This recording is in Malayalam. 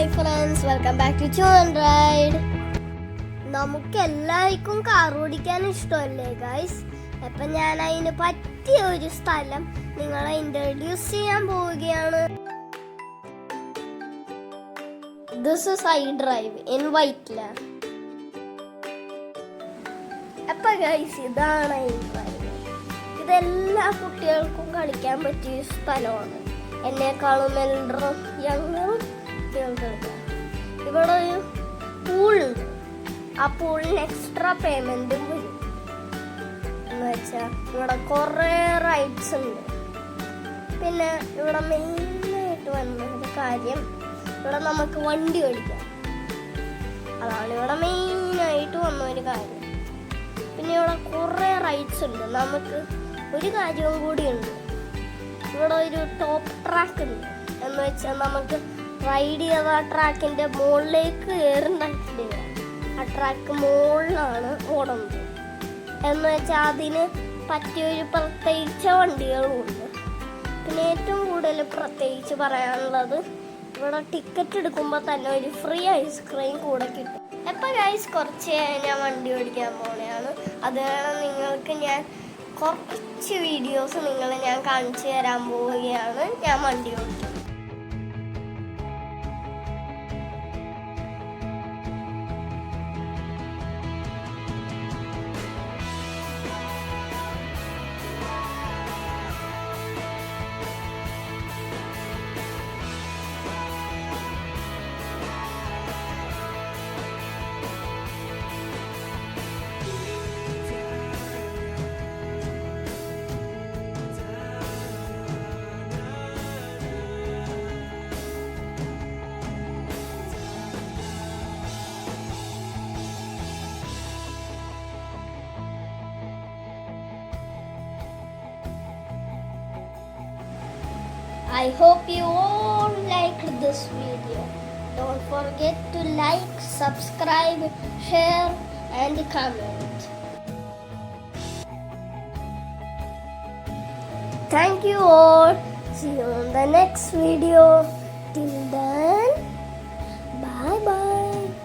Hi friends, welcome back to ചൂൺ റൈഡ്. നമുക്ക് എല്ലാവർക്കും കാർ ഓടിക്കാൻ ഇഷ്ടമല്ലേ ഗൈസ്? അപ്പം ഞാൻ അതിന് പറ്റിയ ഒരു സ്ഥലം നിങ്ങളെ ഇൻട്രൊഡ്യൂസ് ചെയ്യാൻ പോവുകയാണ്. This is I drive in Whiteland. അപ്പൊ ഗൈസ്, ഇതാണ് ഐ ഡ്രൈവ്. ഇതെല്ലാ കുട്ടികൾക്കും കളിക്കാൻ പറ്റിയ സ്ഥലമാണ്. എന്നെക്കാളും എൽഡറും യങ്ങറും കുട്ടികൾക്ക്. ഇവിടെ ഒരു പൂളുണ്ട്. ആ പൂളിന് എക്സ്ട്രാ പേയ്മെന്റും വരും. എന്ന് വെച്ചാൽ ഇവിടെ കുറേ റൈഡ്സ് ഉണ്ട്. പിന്നെ ഇവിടെ മെയിനായിട്ട് വന്നൊരു കാര്യം, ഇവിടെ നമുക്ക് വണ്ടി ഓടിക്കാം. അതാണ് ഇവിടെ മെയിനായിട്ട് വന്ന ഒരു കാര്യം. പിന്നെ ഇവിടെ കുറേ റൈഡ്സ് ഉണ്ട്. നമുക്ക് ഒരു കാര്യവും കൂടിയുണ്ട്, ഇവിടെ ഒരു ടോപ്പ് ട്രാക്ക് ഉണ്ട്. എന്ന് വെച്ചാൽ നമുക്ക് റൈഡ് ചെയ്ത ആ ട്രാക്കിൻ്റെ മുകളിലേക്ക് കയറുന്നുണ്ട്. ആ ട്രാക്ക് മുകളിലാണ് ഓടുന്നത്. എന്ന് വെച്ചാൽ അതിന് പറ്റിയൊരു പ്രത്യേകിച്ച വണ്ടികളുമുണ്ട്. പിന്നെ ഏറ്റവും കൂടുതൽ പ്രത്യേകിച്ച് പറയാനുള്ളത്, ഇവിടെ ടിക്കറ്റ് എടുക്കുമ്പോൾ തന്നെ ഒരു ഫ്രീ ഐസ്ക്രീം കൂടെ കിട്ടും. എപ്പോൾ ഗൈസ്, കുറച്ച് ഞാൻ വണ്ടി ഓടിക്കാൻ പോവുകയാണ്. അത് നിങ്ങൾക്ക് ഞാൻ കുറച്ച് വീഡിയോസ് ഞാൻ കാണിച്ചു തരാൻ പോവുകയാണ്. ഞാൻ വണ്ടി ഓടിക്കും. I hope you all liked this video. Don't forget to like, subscribe, share and comment. Thank you all. See you in the next video. Till then.